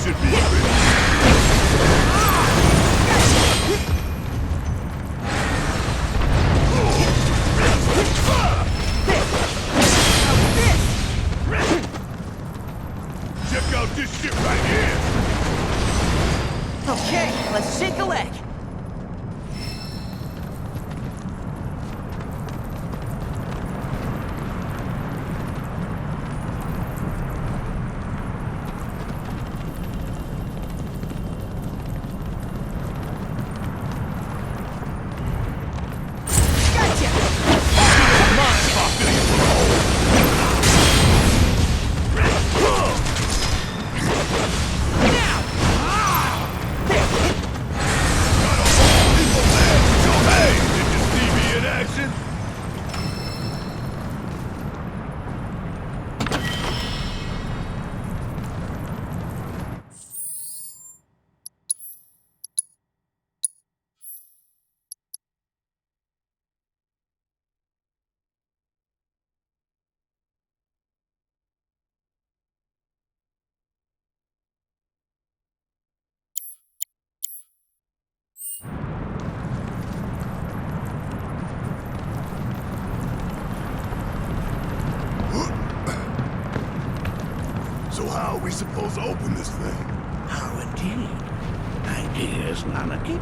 should be ready. Check out this shit right here! Okay, let's shake a leg. So how are we supposed to open this thing? How indeed? Ideas, Nanaki?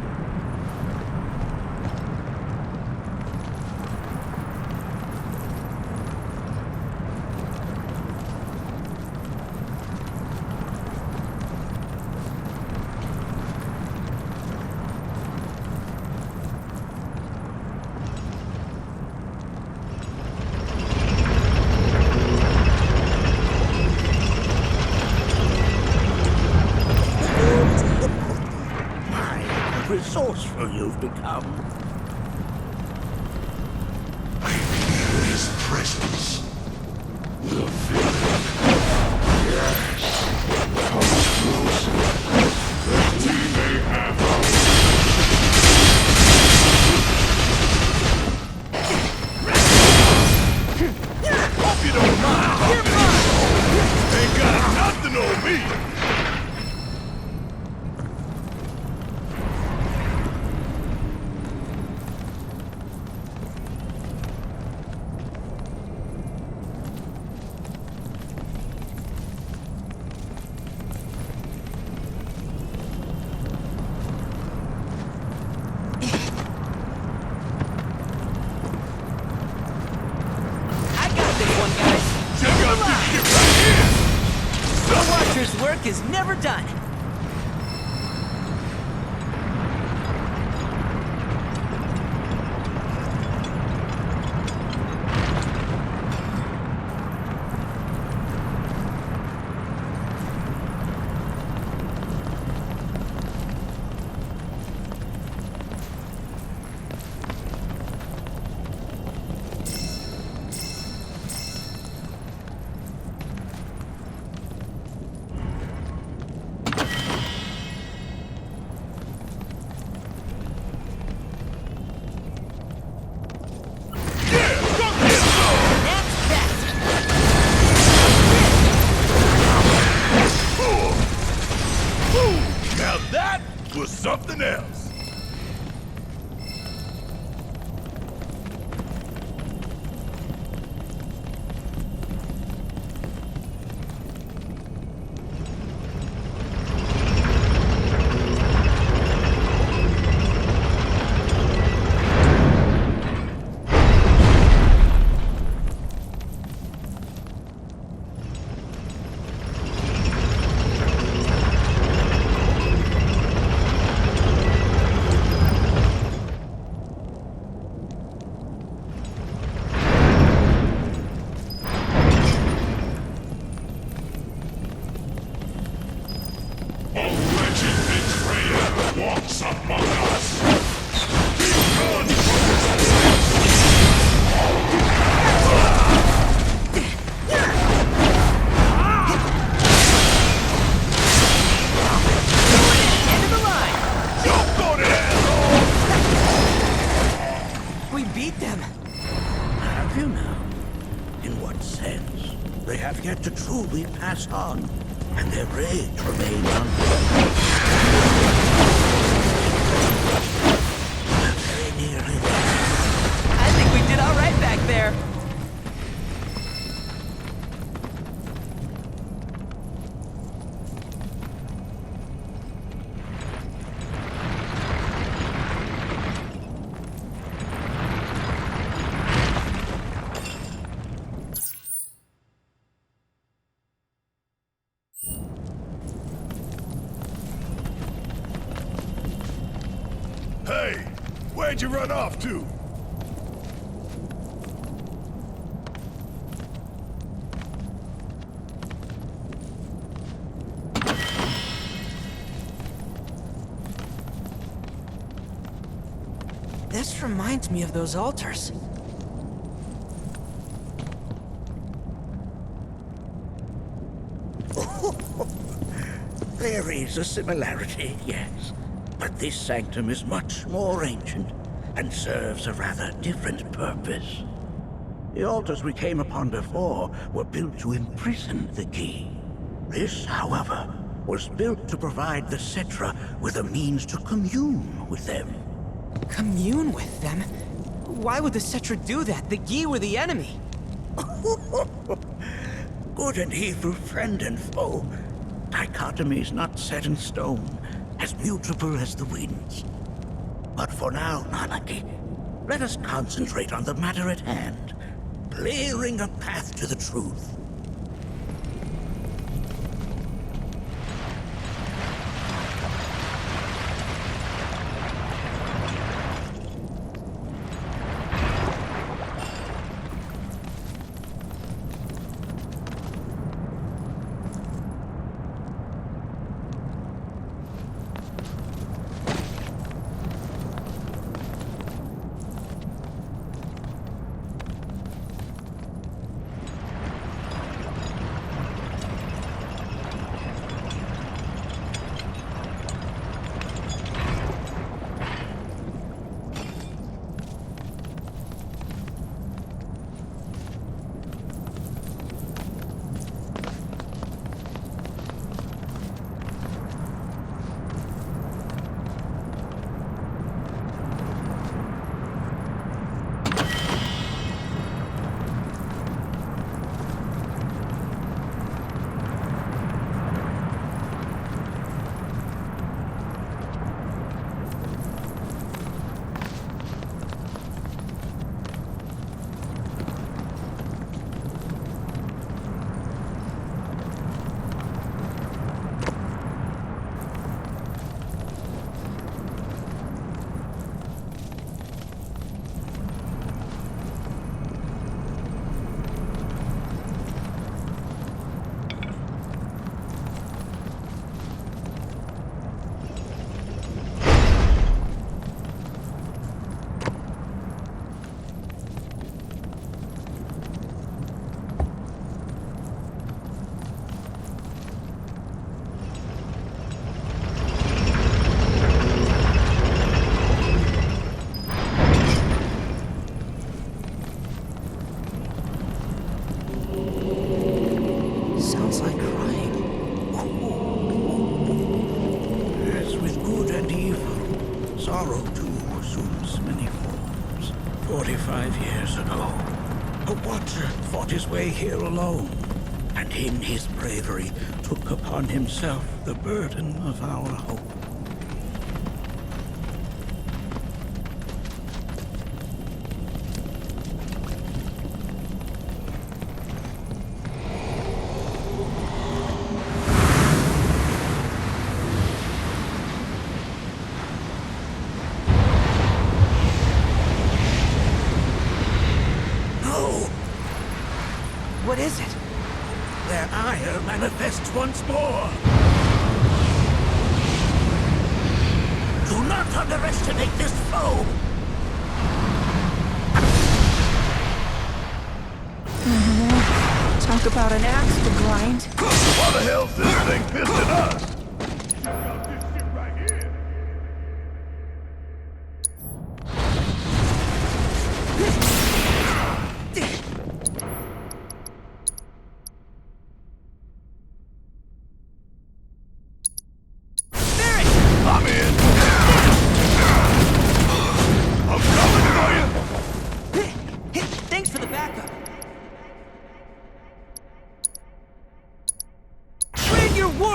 Resourceful you've become. I feel his presence. The feeling. Yes. Come closer. That we may have Hope you don't mind. Ain't got nothing on me. Work is never done. Was something else. you now? In what sense? They have yet to truly pass on. and their rage remains unbroken. We're very nearly there. I think we did all right back there. Hey, where'd you run off to? This reminds me of those altars. There is a similarity, yes. But this sanctum is much more ancient and serves a rather different purpose. The altars we came upon before were built to imprison the key. This, however, was built to provide the Cetra with a means to commune with them. Commune with them? Why would the Cetra do that? The Yi were the enemy. Good and evil, friend and foe. Dichotomy's not set in stone, as mutable as the winds. But for now, Nanaki, let us concentrate on the matter at hand, clearing a path to the truth. Sounds like crying. As with good and evil, sorrow too assumes many forms. 45 years ago, a watcher fought his way here alone, and in his bravery took upon himself the burden of our hope. What is it? Their ire manifests once more. Do not underestimate this foe. Talk about an axe to grind. Why the hell's this thing pissing us? Check out this shit right here.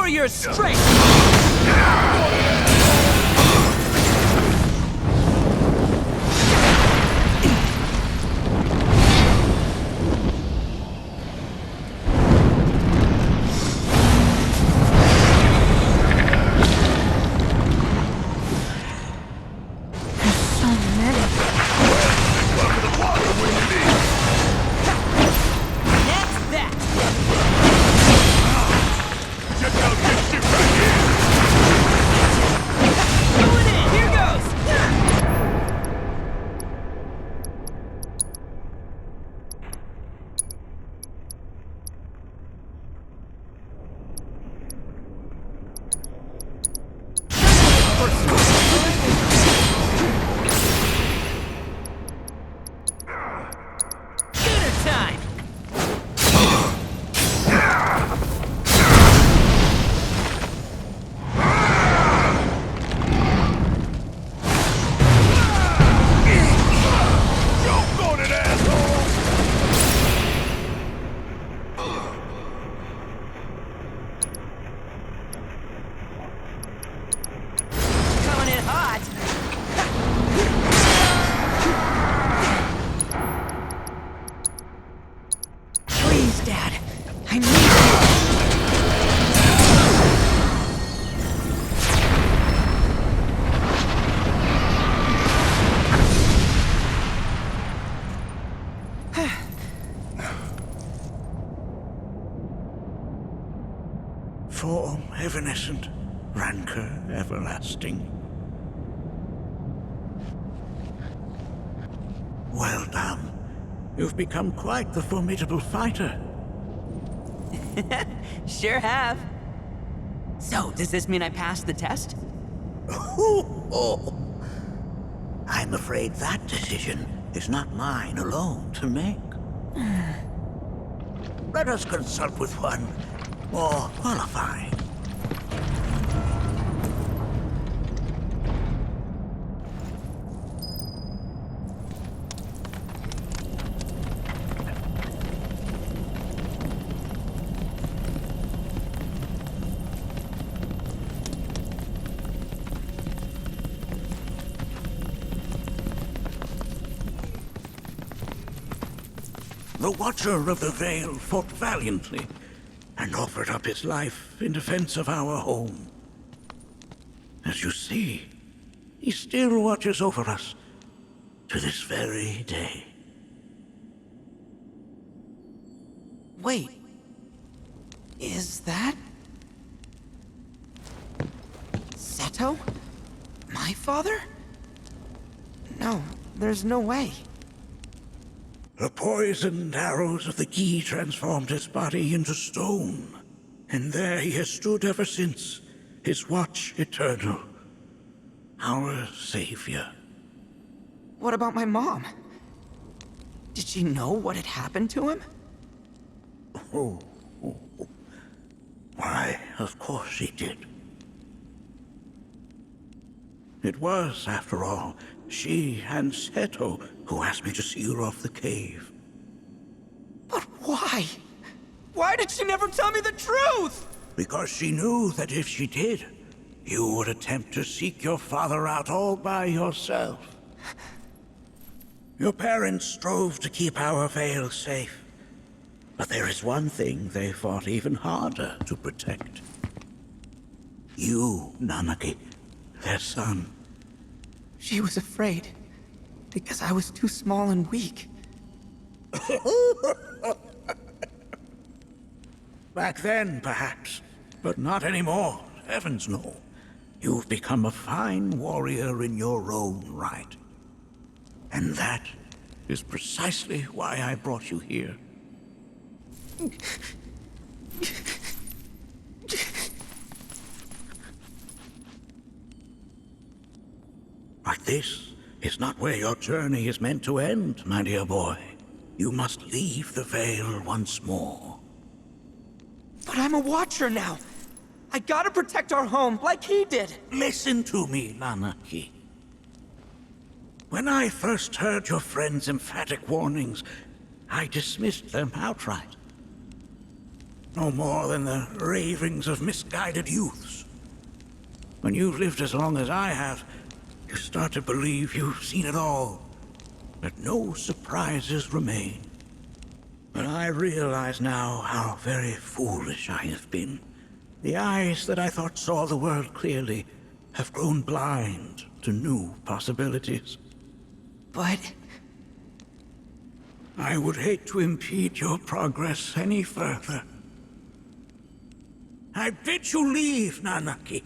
for your strength! Form evanescent, rancor everlasting. Well done. You've become quite the formidable fighter. Sure have. So, does this mean I passed the test? I'm afraid that decision is not mine alone to make. Let us consult with one more qualified. The Watcher of the Veil fought valiantly and offered up his life in defense of our home. As you see, he still watches over us to this very day. Wait. Is that... Seto? My father? No, there's no way. The poisoned arrows of the Gi transformed his body into stone, and there he has stood ever since, his watch eternal, our savior. What about my mom? Did she know what had happened to him? Why, of course she did. It was, after all, she and Seto who asked me to seal off the cave. But why? Why did she never tell me the truth? Because she knew that if she did, you would attempt to seek your father out all by yourself. Your parents strove to keep our Vale safe. But there is one thing they fought even harder to protect. You, Nanaki, their son. She was afraid, because I was too small and weak. Back then, perhaps, but not anymore. Heavens no. You've become a fine warrior in your own right. And that is precisely why I brought you here. But this is not where your journey is meant to end, my dear boy. You must leave the Vale once more. But I'm a Watcher now. I gotta protect our home, like he did. Listen to me, Nanaki. When I first heard your friend's emphatic warnings, I dismissed them outright. no more than the ravings of misguided youths. When you've lived as long as I have, you start to believe you've seen it all, that no surprises remain. But I realize now how very foolish I have been. The eyes that I thought saw the world clearly have grown blind to new possibilities. But I would hate to impede your progress any further. I bid you leave, Nanaki,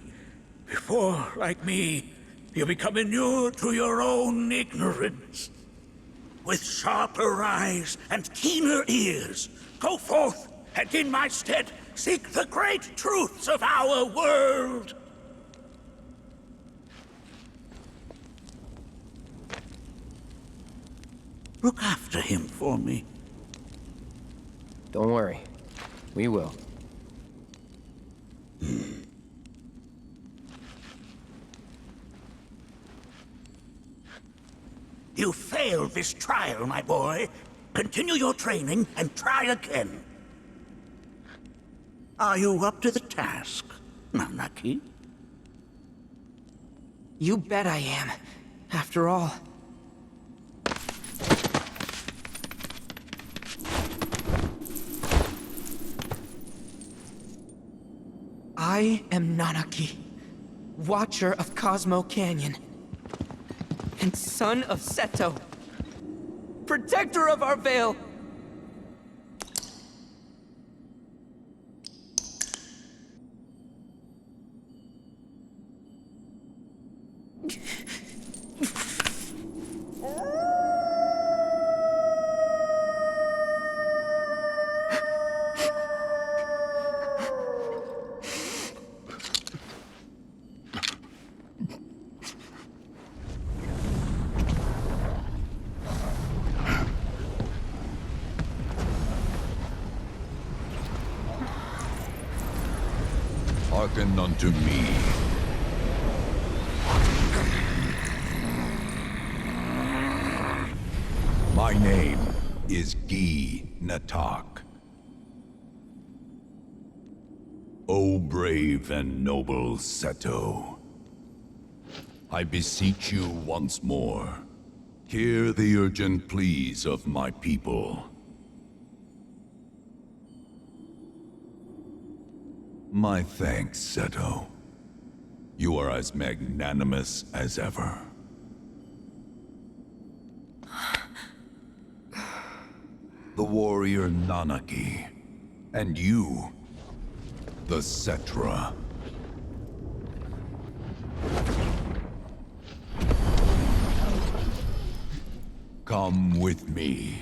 before, like me, you become inured to your own ignorance. With sharper eyes and keener ears, go forth and in my stead seek the great truths of our world. Look after him for me. Don't worry. We will. You failed this trial, my boy. Continue your training and try again. Are you up to the task, Nanaki? you bet I am. After all. I am Nanaki, Watcher of Cosmo Canyon, and son of Seto, Protector of our Vale. Hearken unto me. My name is Gi Natak. O brave and noble Seto, I beseech you once more, hear the urgent pleas of my people. My thanks, Seto. You are as magnanimous as ever. The warrior Nanaki, and you, the Cetra. Come with me.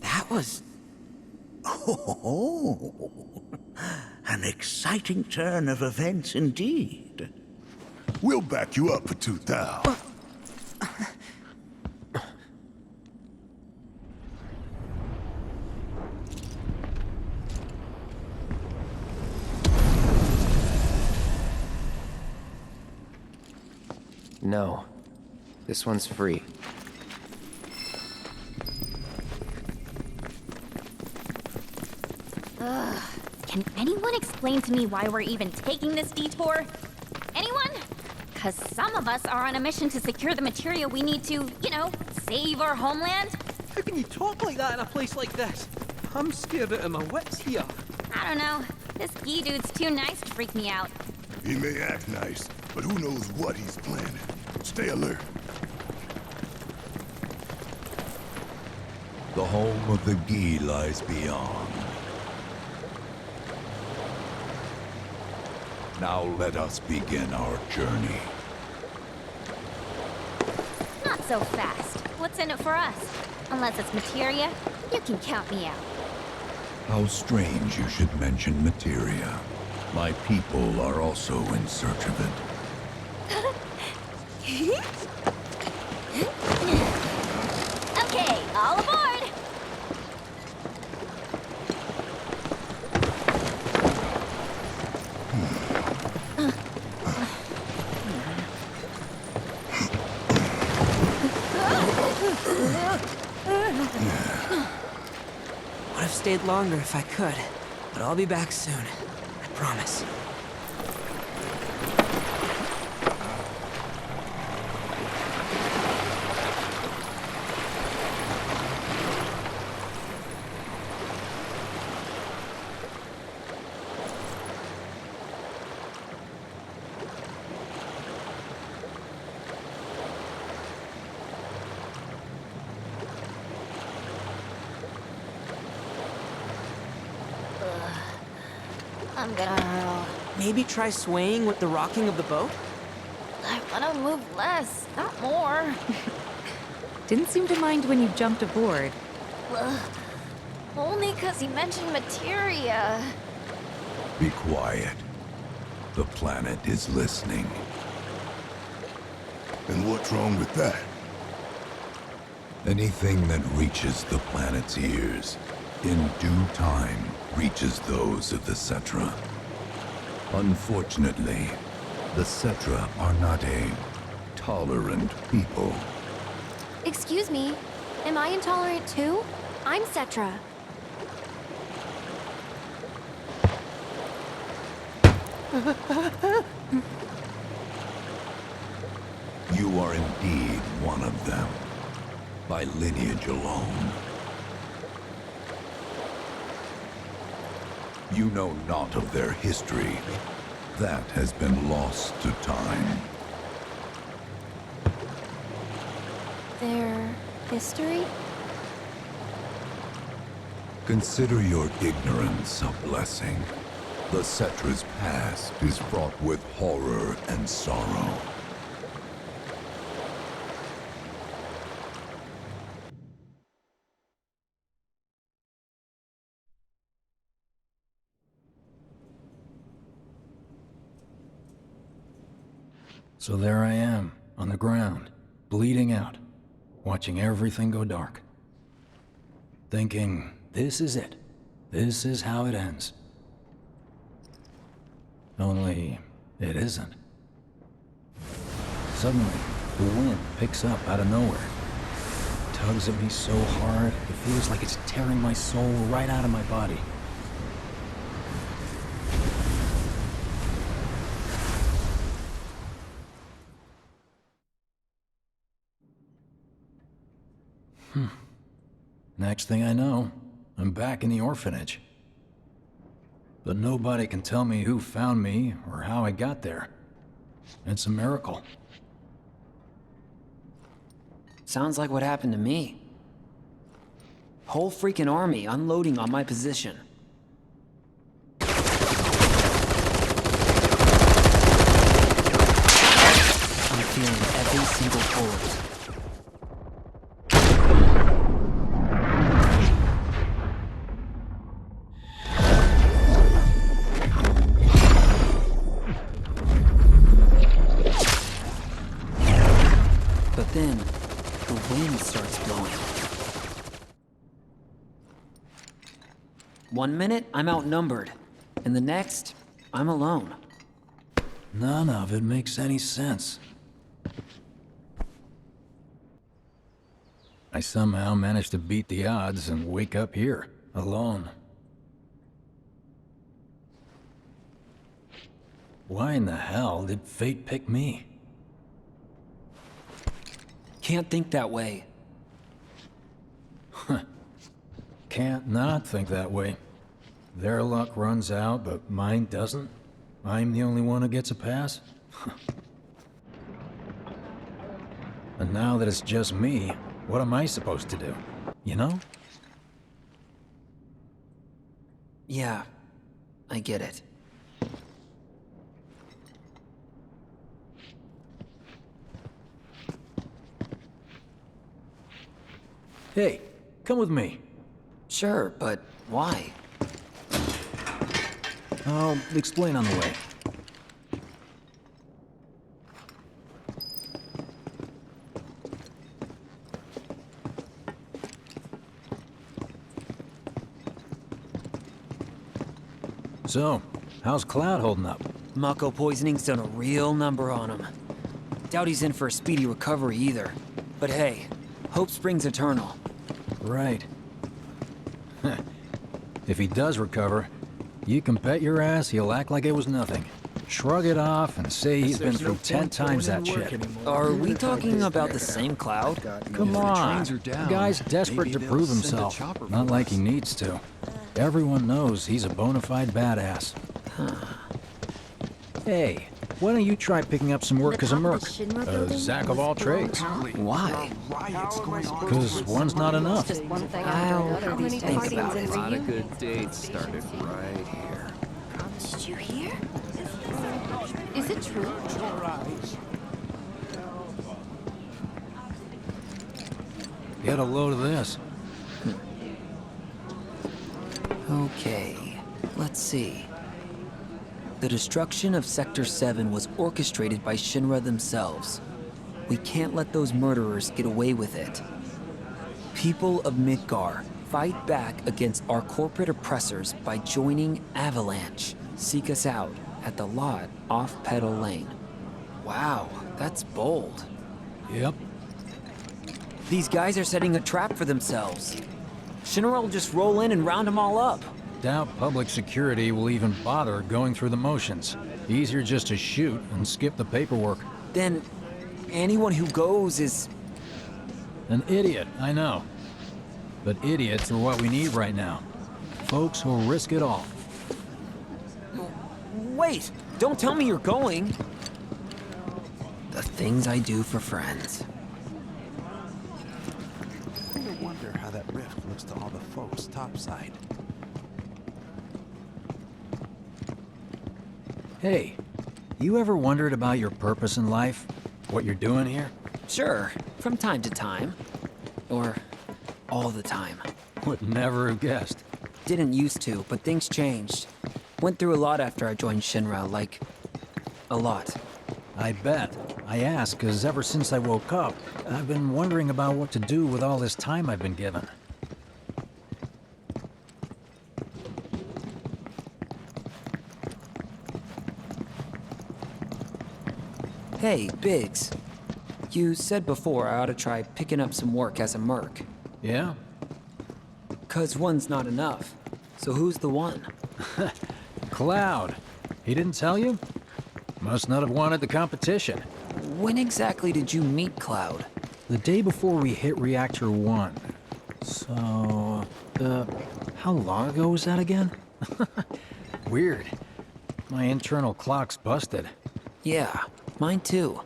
That was... Oh, an exciting turn of events indeed. We'll back you up for 2,000. No. This one's free. Can anyone explain to me why we're even taking this detour? Anyone? Because some of us are on a mission to secure the material we need to, save our homeland. How can you talk like that in a place like this? I'm scared out of my wits here. I don't know. This Gi dude's too nice to freak me out. He may act nice, but who knows what he's planning. Stay alert. The home of the Gi lies beyond. Now let us begin our journey. Not so fast. What's in it for us? Unless it's materia, you can count me out. How strange you should mention materia. My people are also in search of it. Okay, all aboard! Would have stayed longer if I could, but I'll be back soon. I promise. I'm gonna... Maybe try swaying with the rocking of the boat? I wanna move less, not more. Didn't seem to mind when you jumped aboard. Only 'cause he mentioned materia. Be quiet. The planet is listening. And what's wrong with that? Anything that reaches the planet's ears, in due time, reaches those of the Cetra. Unfortunately, the Cetra are not a tolerant people. Excuse me, am I intolerant too? I'm Cetra. You are indeed one of them, by lineage alone. You know not of their history. That has been lost to time. Their history? Consider your ignorance a blessing. The Cetra's past is fraught with horror and sorrow. So there I am, on the ground, bleeding out, watching everything go dark. Thinking, this is it. This is how it ends. Only, it isn't. Suddenly, the wind picks up out of nowhere. It tugs at me so hard, it feels like it's tearing my soul right out of my body. Next thing I know, I'm back in the orphanage. But nobody can tell me who found me or how I got there. It's a miracle. Sounds like what happened to me. Whole freaking army unloading on my position. I'm feeling every single bullet. Then, the wind starts blowing. 1 minute, I'm outnumbered. And the next, I'm alone. None of it makes any sense. I somehow managed to beat the odds and wake up here, alone. Why in the hell did fate pick me? Can't think that way. Can't not think that way. Their luck runs out, but mine doesn't. I'm the only one who gets a pass. And now that it's just me, what am I supposed to do? You know? Yeah, I get it. Hey, come with me. Sure, but why? I'll explain on the way. So, how's Cloud holding up? Mako poisoning's done a real number on him. Doubt he's in for a speedy recovery either. But hey, Hope springs eternal. Right. If he does recover, you can bet your ass he'll act like it was nothing. Shrug it off and say he's been through 10 times that shit. Are we talking about the same Cloud? Come on. The guy's desperate to prove himself. Not like he needs to. Everyone knows he's a bona fide badass. Hey, why don't you try picking up some work as a merc? A Zack of all trades. Why? Because one's not enough. Just one thing I'll after another. These think parties about it. in A lot of Ryu. good dates started right here. Did you hear? Is it true? Get a load of this. Okay, let's see. The destruction of Sector 7 was orchestrated by Shinra themselves. We can't let those murderers get away with it. People of Midgar, fight back against our corporate oppressors by joining Avalanche. Seek us out at the lot off Petal Lane. Wow, that's bold. Yep. These guys are setting a trap for themselves. Shinra will just roll in and round them all up. Doubt public security will even bother going through the motions. Easier just to shoot and skip the paperwork. Then anyone who goes is... An idiot, I know. But idiots are what we need right now. Folks who'll risk it all. Wait! Don't tell me you're going! The things I do for friends. I wonder how that rift looks to all the folks topside. Hey, you ever wondered about your purpose in life? What you're doing here? Sure, from time to time. Or all the time. Would never have guessed. Didn't used to, but things changed. Went through a lot after I joined Shinra, like... a lot. I bet. I ask because ever since I woke up, I've been wondering about what to do with all this time I've been given. Hey, Biggs. You said before I ought to try picking up some work as a merc. Yeah? 'Cause one's not enough. So who's the one? Cloud. He didn't tell you? Must not have wanted the competition. When exactly did you meet Cloud? The day before we hit Reactor 1. So, how long ago was that again? Weird. My internal clock's busted. Yeah, mine too.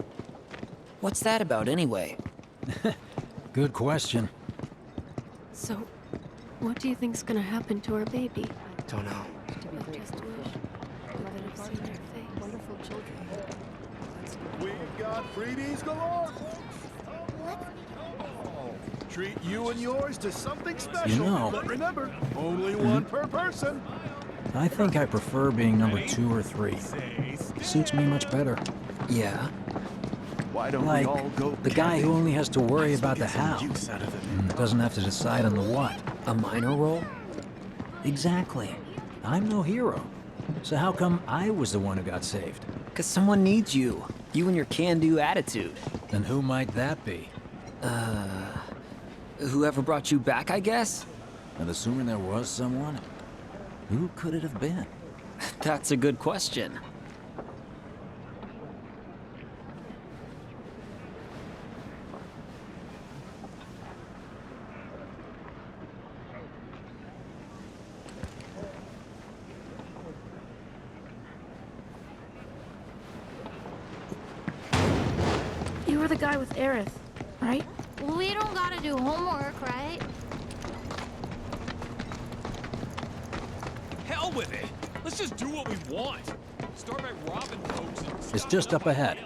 What's that about anyway? Good question. So, what do you think's gonna happen to our baby? Don't know. I just wish I could have seen their face. Wonderful children. We've got freebies galore! Treat you and yours to something special. You know. But remember, only one per person. I think I prefer being number 2 or 3. Suits me much better. Yeah. Why don't Like, we all go the guy who only has to worry about the get some how. use out of it. And doesn't have to decide on the what. A minor role? Exactly. I'm no hero. So how come I was the one who got saved? 'Cause someone needs you. You and your can-do attitude. And who might that be? Whoever brought you back, I guess? And assuming there was someone, who could it have been? That's a good question. You were the guy with Aerith, right? We don't gotta do homework, right? Hell with it! Let's just do what we want! Start by robbing folks and It's just up ahead.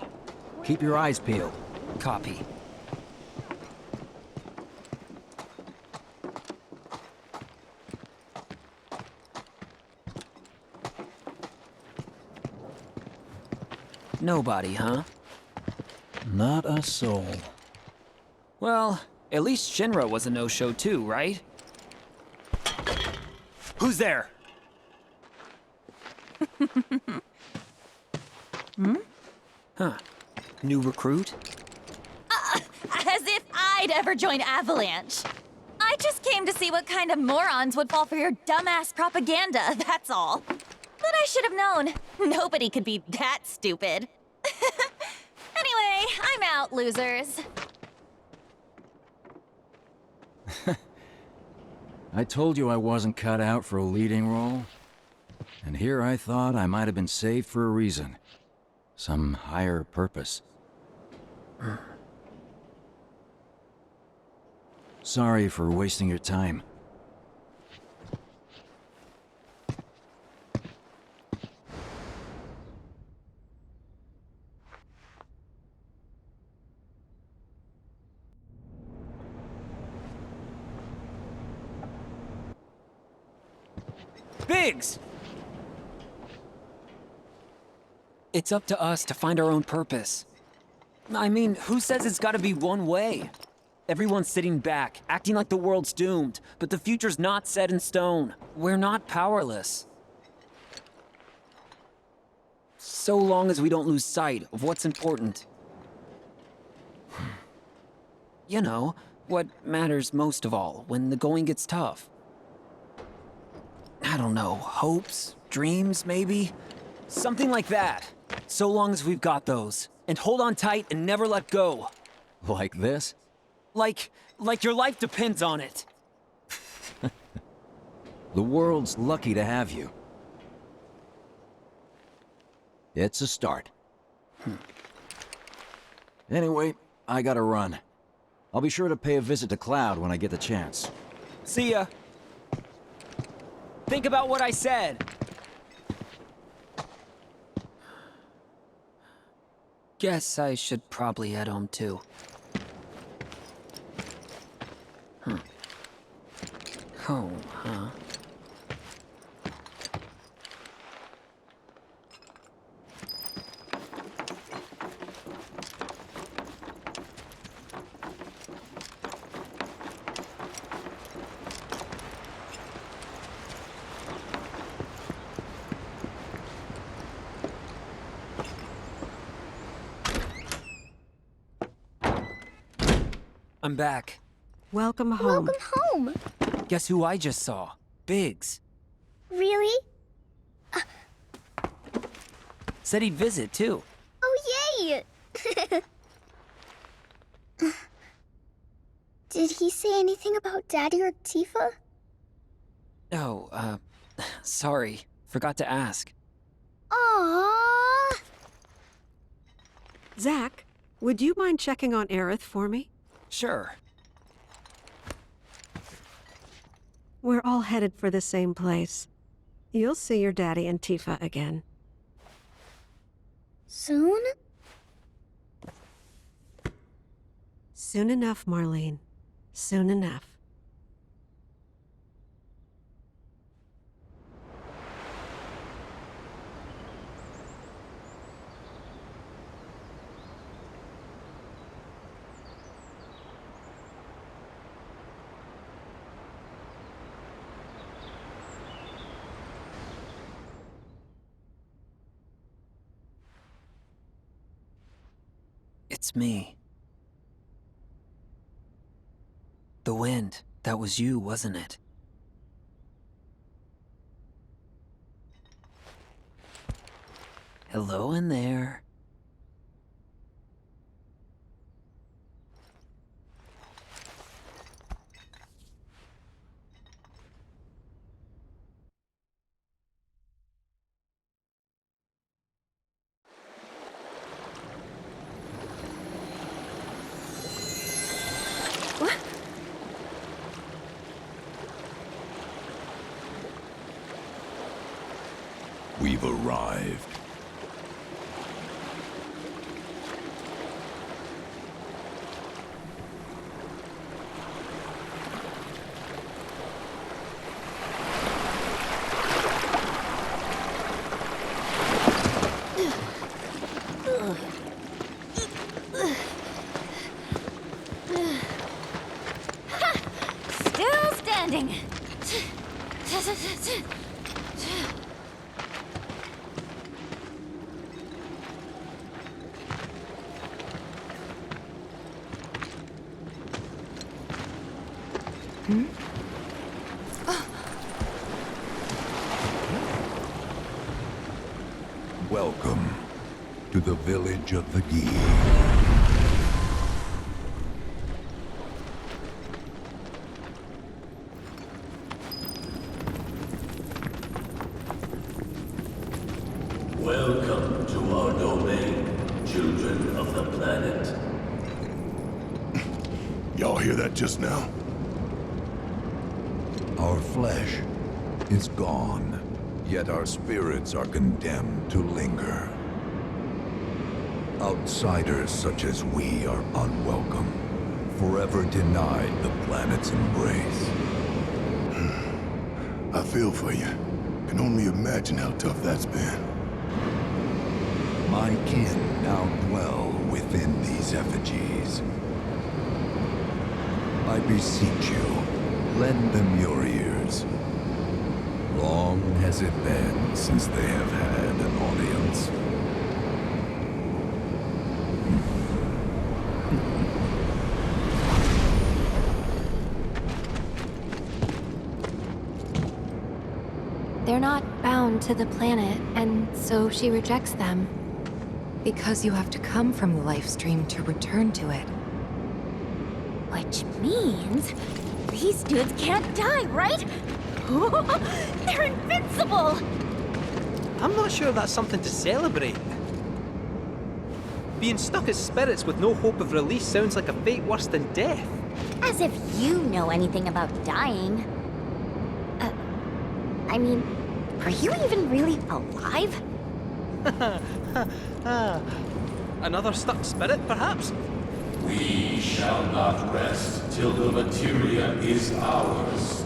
Keep your eyes peeled. Copy. Nobody, huh? Not a soul. Well, at least Shinra was a no-show too, right? Who's there? Huh. New recruit? As if I I'd ever join Avalanche. I just came to see what kind of morons would fall for your dumbass propaganda, that's all. But I should have known. Nobody could be that stupid. Anyway, I'm out, losers. I told you I wasn't cut out for a leading role. And here I thought I might have been saved for a reason. Some higher purpose. Sorry for wasting your time. Biggs! It's up to us to find our own purpose. I mean, who says it's gotta be one way? Everyone's sitting back, acting like the world's doomed, but the future's not set in stone. We're not powerless. So long as we don't lose sight of what's important. You know, what matters most of all when the going gets tough. I don't know, hopes, dreams, maybe? Something like that. So long as we've got those. And hold on tight and never let go. Like this? Like your life depends on it. The world's lucky to have you. It's a start. Anyway, I gotta run. I'll be sure to pay a visit to Cloud when I get the chance. See ya. Think about what I said. Guess I should probably head home too. Home, huh? I'm back. Welcome home. Welcome home. Guess who I just saw? Biggs. Really? Said he'd visit, too. Oh, yay! Did he say anything about Daddy or Tifa? Oh, sorry. Forgot to ask. Aww. Zach, would you mind checking on Aerith for me? Sure. We're all headed for the same place. You'll see your daddy and Tifa again. Soon? Soon enough, Marlene. Soon enough. It's me. The wind. That was you, wasn't it? Hello in there. We've arrived. Still standing. Welcome to the village of the Gi. Welcome to our domain, children of the planet. Y'all hear that just now? Our flesh is gone, yet our spirits are condemned to linger. Outsiders such as we are unwelcome, forever denied the planet's embrace. I feel for you. Can only imagine how tough that's been. My kin now dwell within these effigies. I beseech you, lend them your ears. Long has it been since they have had an audience. They're not bound to the planet, and so she rejects them. Because you have to come from the life stream to return to it. Which means these dudes can't die, right? They're invincible! I'm not sure that's something to celebrate. Being stuck as spirits with no hope of release sounds like a fate worse than death. As if you know anything about dying. I mean, are you even really alive? Another stuck spirit, perhaps? We shall not rest till the materia is ours.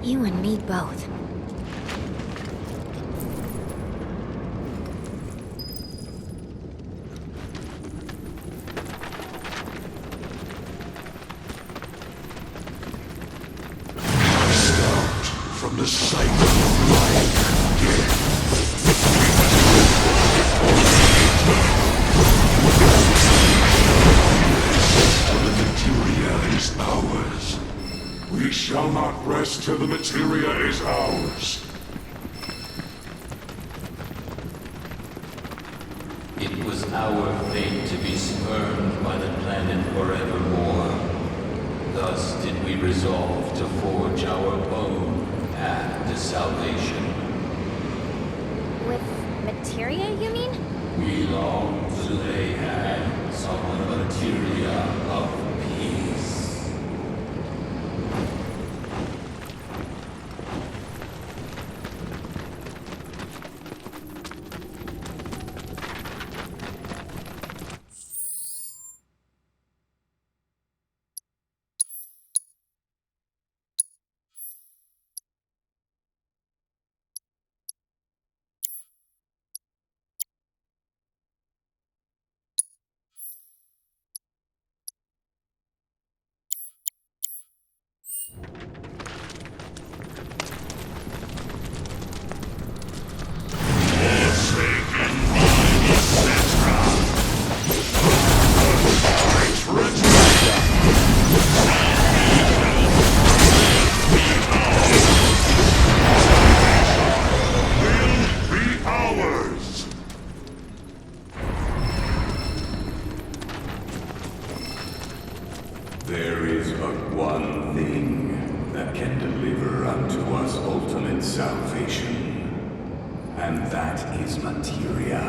You and me both. From the cycle of life. The materia is ours. We shall not rest till the materia is ours. It was our fate to be spurned by the planet forevermore. Thus did we resolve to forge our own path to salvation. With materia, you mean? We long to lay hands on the materia of peace. There is but one thing that can deliver unto us ultimate salvation, and that is materia.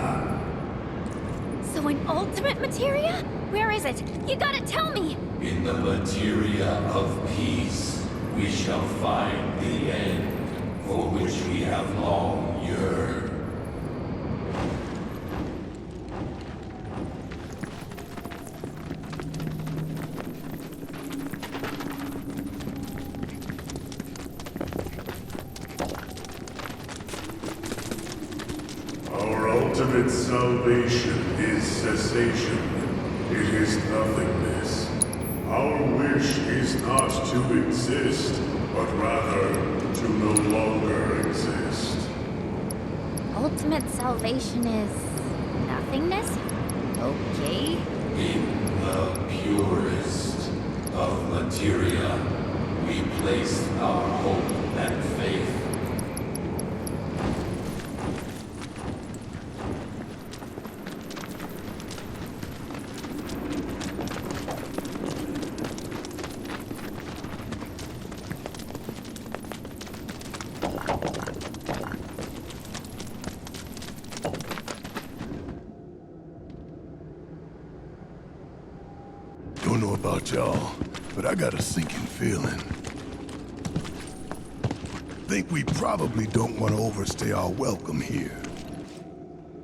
So an ultimate materia? Where is it? You gotta tell me! In the materia of peace, we shall find the end for which we have long yearned. Our ultimate salvation is cessation. It is nothingness. Our wish is not to exist, but rather to no longer exist. Ultimate salvation is nothingness? Okay. In the purest materia, we place our hope and faith. Don't know about y'all, but I got a sinking feeling. Think we probably don't want to overstay our welcome here.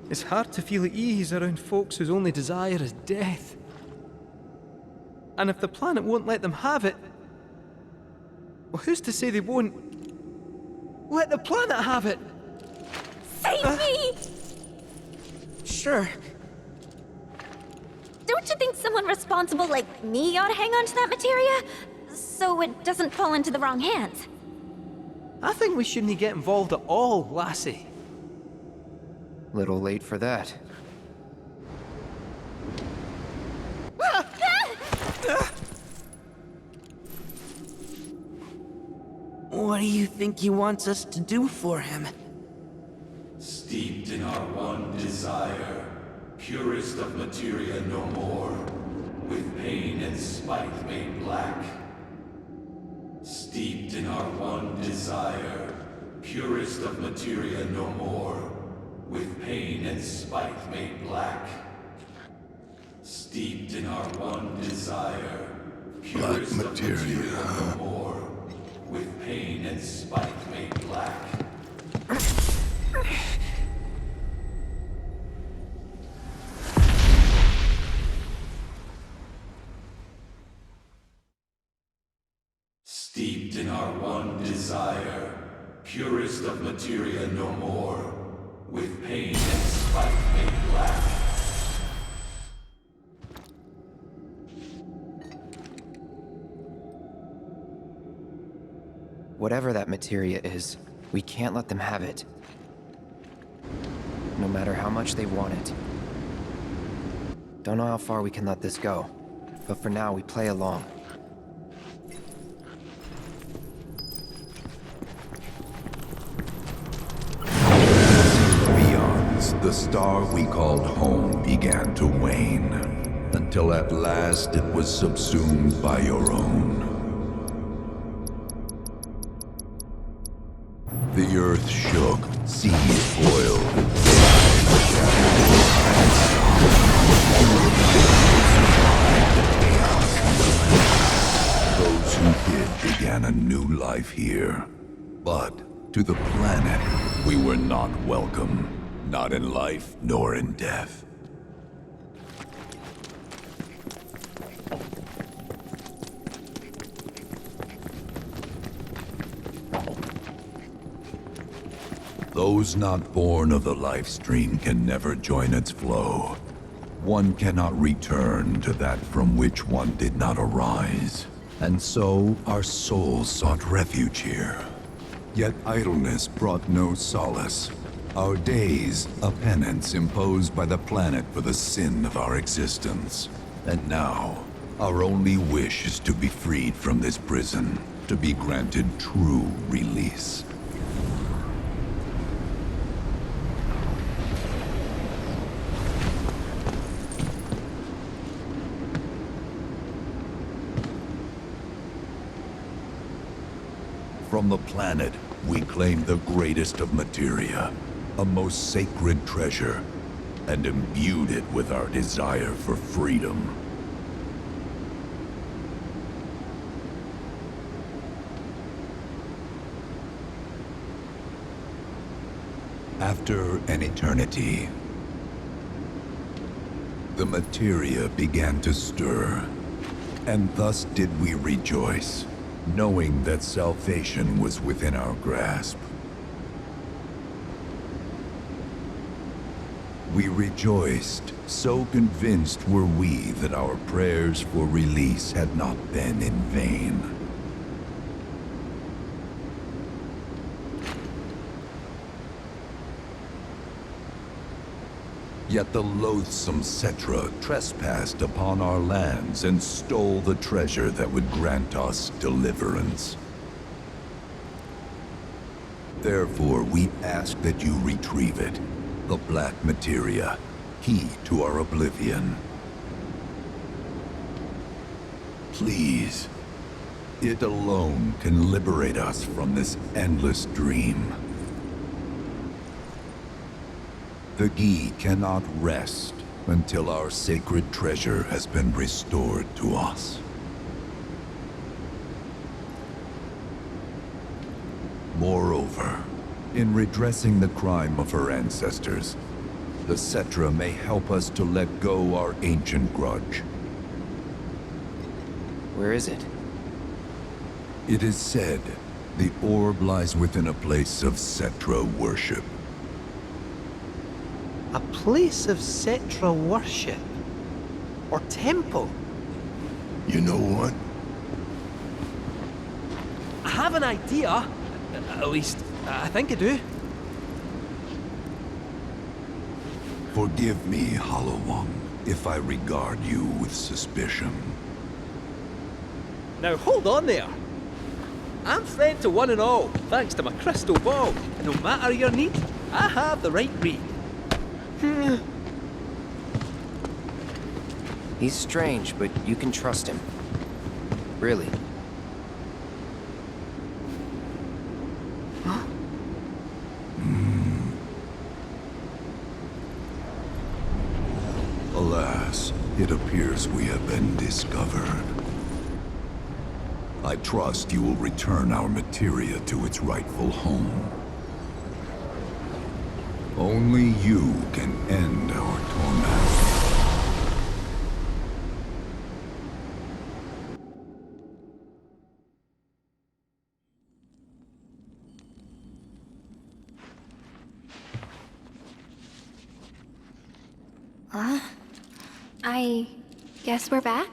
It's hard to feel at ease around folks whose only desire is death. And if the planet won't let them have it, well, who's to say they won't let the planet have it? Save me! Sure. Don't you think someone responsible like me ought to hang on to that materia? So it doesn't fall into the wrong hands. I think we shouldn't get involved at all, lassie. Little late for that. What do you think he wants us to do for him? Steeped in our one desire, purest of materia no more, with pain and spite made black. Steeped in our one desire, purest of materia no more, with pain and spite made black. Steeped in our one desire, purest of materia no more, with pain and spite made black. Steeped in our one desire, purest of materia no more, with pain and spite made black. Whatever that materia is, we can't let them have it. No matter how much they want it. Don't know how far we can let this go, but for now we play along. The star we called home began to wane, until at last it was subsumed by your own. The earth shook, seas boiled, those who did began a new life here. But to the planet, we were not welcome. Not in life, nor in death. Those not born of the life stream can never join its flow. One cannot return to that from which one did not arise. And so our souls sought refuge here. Yet idleness brought no solace. Our days, a penance imposed by the planet for the sin of our existence. And now, our only wish is to be freed from this prison, to be granted true release. From the planet, we claim the greatest of materia. A most sacred treasure, and imbued it with our desire for freedom. After an eternity, the materia began to stir, and thus did we rejoice, knowing that salvation was within our grasp. We rejoiced, so convinced were we that our prayers for release had not been in vain. Yet the loathsome Cetra trespassed upon our lands and stole the treasure that would grant us deliverance. Therefore, we ask that you retrieve it, the black materia, key to our oblivion. Please. It alone can liberate us from this endless dream. The Gi cannot rest until our sacred treasure has been restored to us. Moreover, in redressing the crime of her ancestors, the Cetra may help us to let go our ancient grudge. Where is it? It is said the orb lies within a place of Cetra worship. A place of Cetra worship? Or temple? You know what? I have an idea. At least, I think I do. Forgive me, Hollow One, if I regard you with suspicion. Now hold on there. I'm friend to one and all, thanks to my crystal ball. And no matter your need, I have the right read. He's strange, but you can trust him. Really. Alas, it appears we have been discovered. I trust you will return our materia to its rightful home. Only you can end our torment. I guess we're back?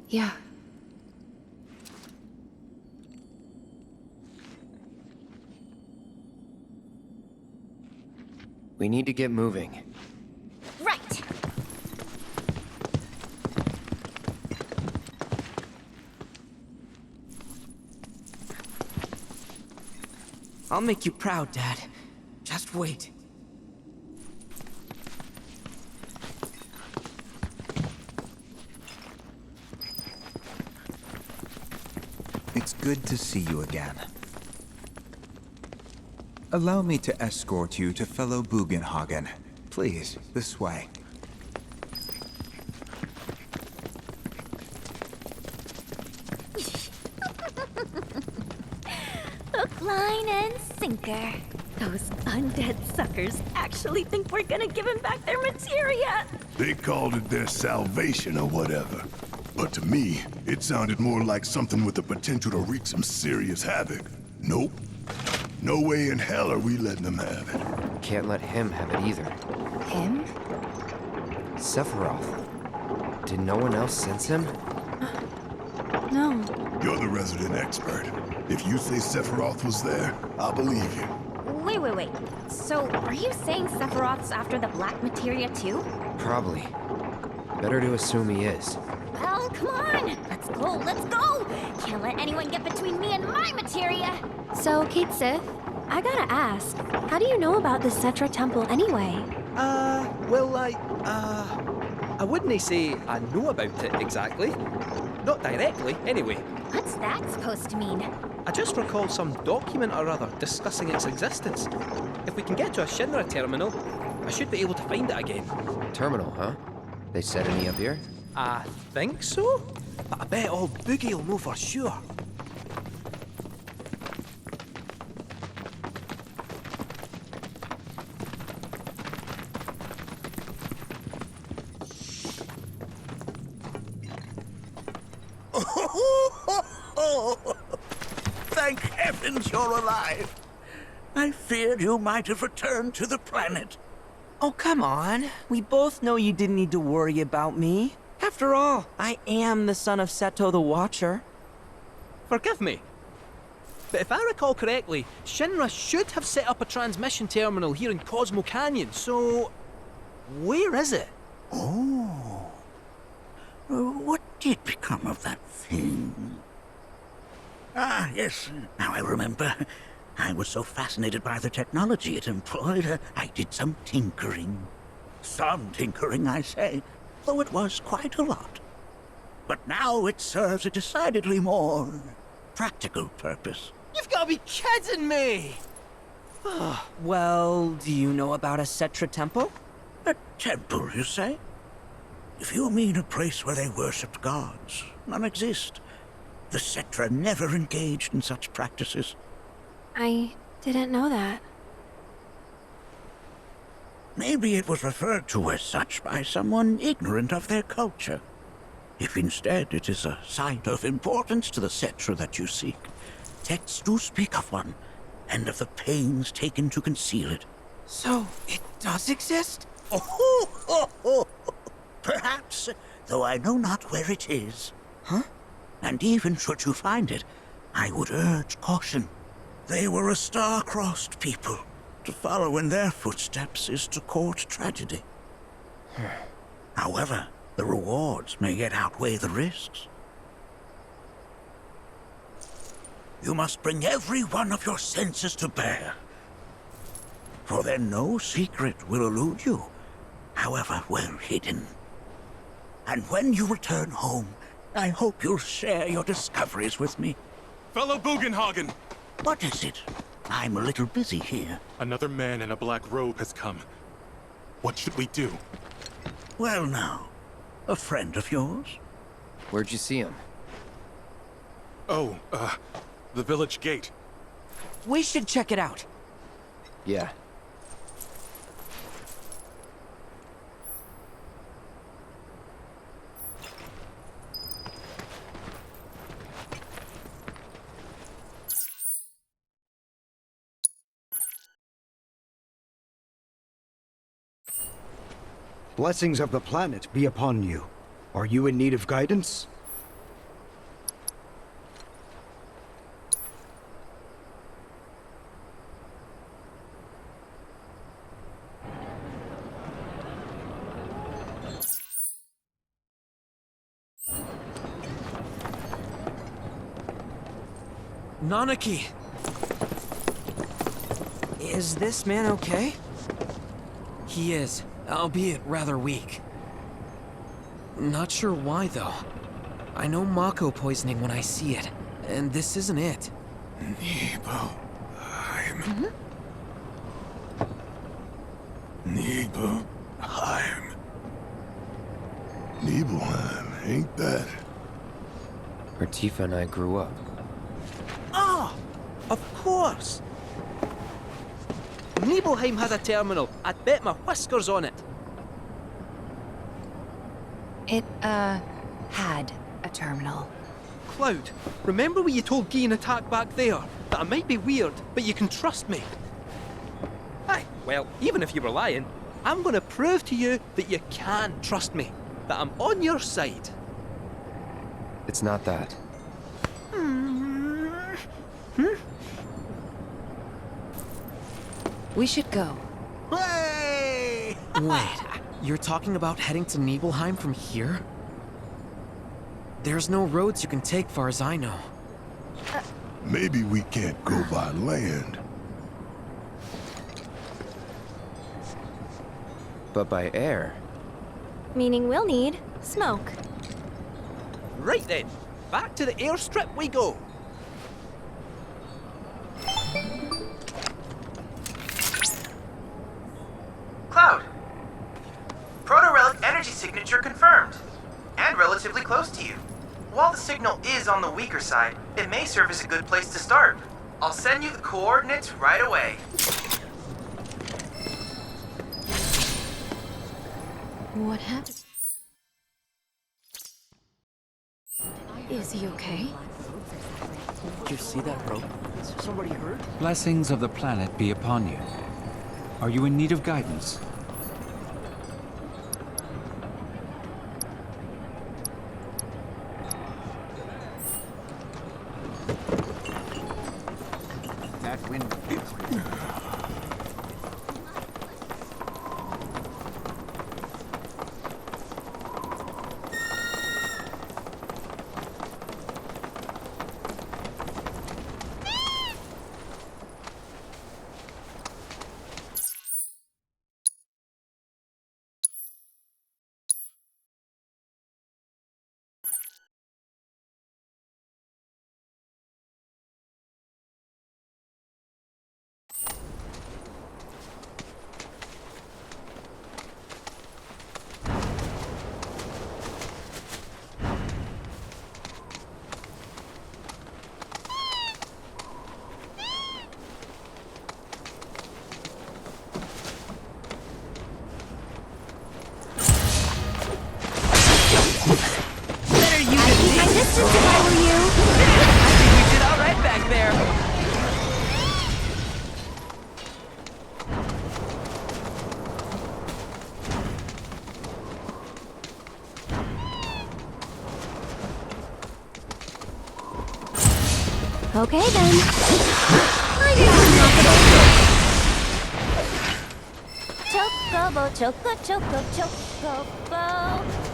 Yeah. We need to get moving. Right. I'll make you proud, Dad. Just wait. It's good to see you again. Allow me to escort you to fellow Bugenhagen. Please, this way. Hook, line, and sinker. Those undead suckers actually think we're gonna give him back their materia. They called it their salvation or whatever. But to me, it sounded more like something with the potential to wreak some serious havoc. Nope. No way in hell are we letting them have it. Can't let him have it either. Him? Sephiroth. Did no one else sense him? No. You're the resident expert. If you say Sephiroth was there, I'll believe you. Wait. So, are you saying Sephiroth's after the black materia too? Probably. Better to assume he is. Well, come on! Let's go! Can't let anyone get between me and my materia! So, Kate Sith, I gotta ask, how do you know about the Cetra Temple anyway? Well, I wouldn't say I know about it exactly. Not directly, anyway. What's that supposed to mean? I just recall some document or other discussing its existence. If we can get to a Shinra terminal, I should be able to find it again. Terminal, huh? They set any up here? I think so? But I bet old Boogie will know for sure. Thank heavens you're alive. I feared you might have returned to the planet. Oh, come on. We both know you didn't need to worry about me. After all, I am the son of Seto the Watcher. Forgive me, but if I recall correctly, Shinra should have set up a transmission terminal here in Cosmo Canyon, so... Where is it? Oh. What did become of that thing? Ah, yes, now I remember. I was so fascinated by the technology it employed, I did some tinkering. Some tinkering, I say, though it was quite a lot. But now it serves a decidedly more practical purpose. You've got to be kidding me! Well, do you know about a Cetra temple? A temple, you say? If you mean a place where they worshipped gods, none exist. The Cetra never engaged in such practices. I didn't know that. Maybe it was referred to as such by someone ignorant of their culture. If instead it is a site of importance to the Cetra that you seek, texts do speak of one, and of the pains taken to conceal it. So, it does exist? Oh, perhaps, though I know not where it is. Huh? And even should you find it, I would urge caution. They were a star-crossed people. To follow in their footsteps is to court tragedy. However, the rewards may yet outweigh the risks. You must bring every one of your senses to bear. For then no secret will elude you, however well hidden. And when you return home, I hope you'll share your discoveries with me. Fellow Bugenhagen! What is it? I'm a little busy here. Another man in a black robe has come. What should we do? Well now, a friend of yours? Where'd you see him? Oh, the village gate. We should check it out. Yeah. Blessings of the planet be upon you. Are you in need of guidance? Nanaki! Is this man okay? He is, albeit rather weak. Not sure why, though. I know Mako poisoning when I see it, and this isn't it. Nibelheim. Nibelheim. Nibelheim, ain't that? Where Tifa and I grew up. Ah! Of course! Nibelheim has a terminal. I'd bet my whiskers on it. It, had a terminal. Cloud, remember what you told Guy in Attack back there? That I might be weird, but you can trust me. Aye, well, even if you were lying, I'm gonna prove to you that you can trust me. That I'm on your side. It's not that. We should go. Hey! Wait, you're talking about heading to Nibelheim from here? There's no roads you can take far as I know. Maybe we can't go by land. But by air. Meaning we'll need smoke. Right then, back to the airstrip we go. Cloud! Proto-relic energy signature confirmed. And relatively close to you. While the signal is on the weaker side, it may serve as a good place to start. I'll send you the coordinates right away. What happened? Is he okay? Did you see that rope? Is somebody hurt? Blessings of the planet be upon you. Are you in need of guidance? That wind feels Just if I were you. I think we did all right back there. Okay then. I guess I'm not Chocobo, chocobo.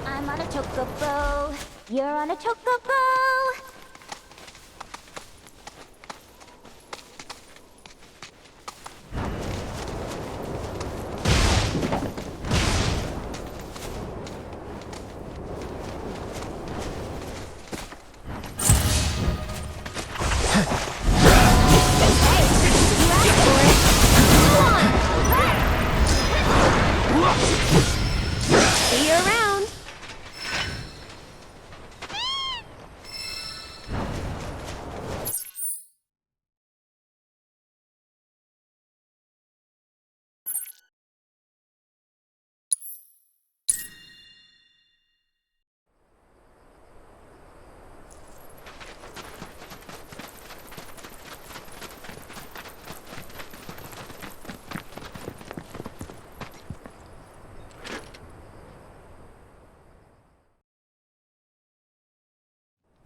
I'm on a chocobo. You're on a chocobo. See you around.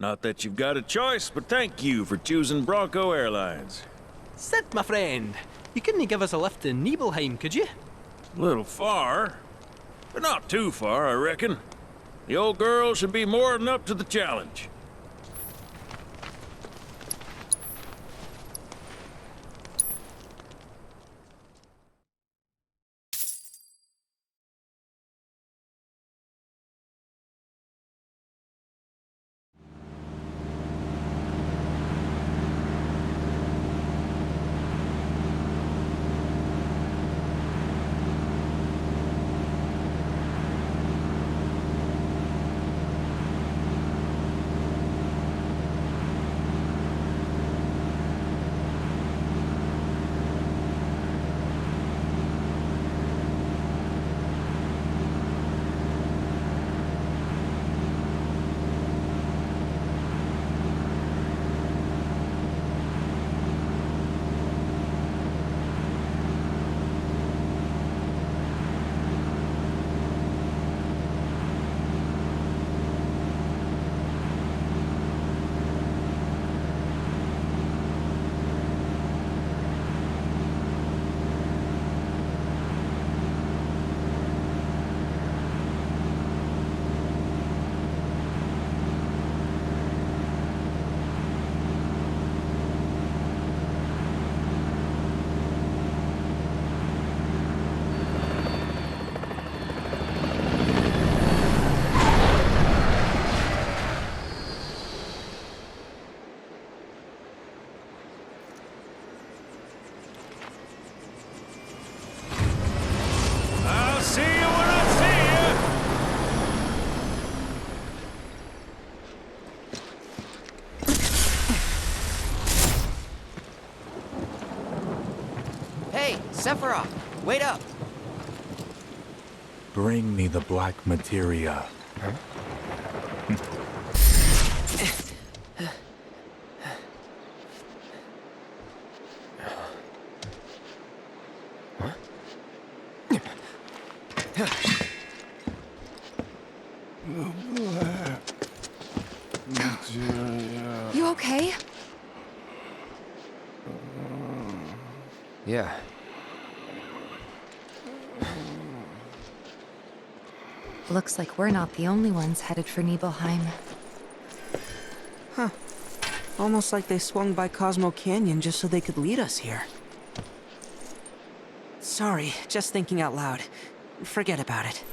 Not that you've got a choice, but thank you for choosing Bronco Airlines. Sid, my friend, you couldn't give us a lift to Nibelheim, could you? A little far, but not too far, I reckon. The old girl should be more than up to the challenge. Hey, Sephiroth, wait up. Bring me the black materia. Huh? You okay? Yeah. Looks like we're not the only ones headed for Nibelheim. Huh. Almost like they swung by Cosmo Canyon just so they could lead us here. Sorry, just thinking out loud. Forget about it.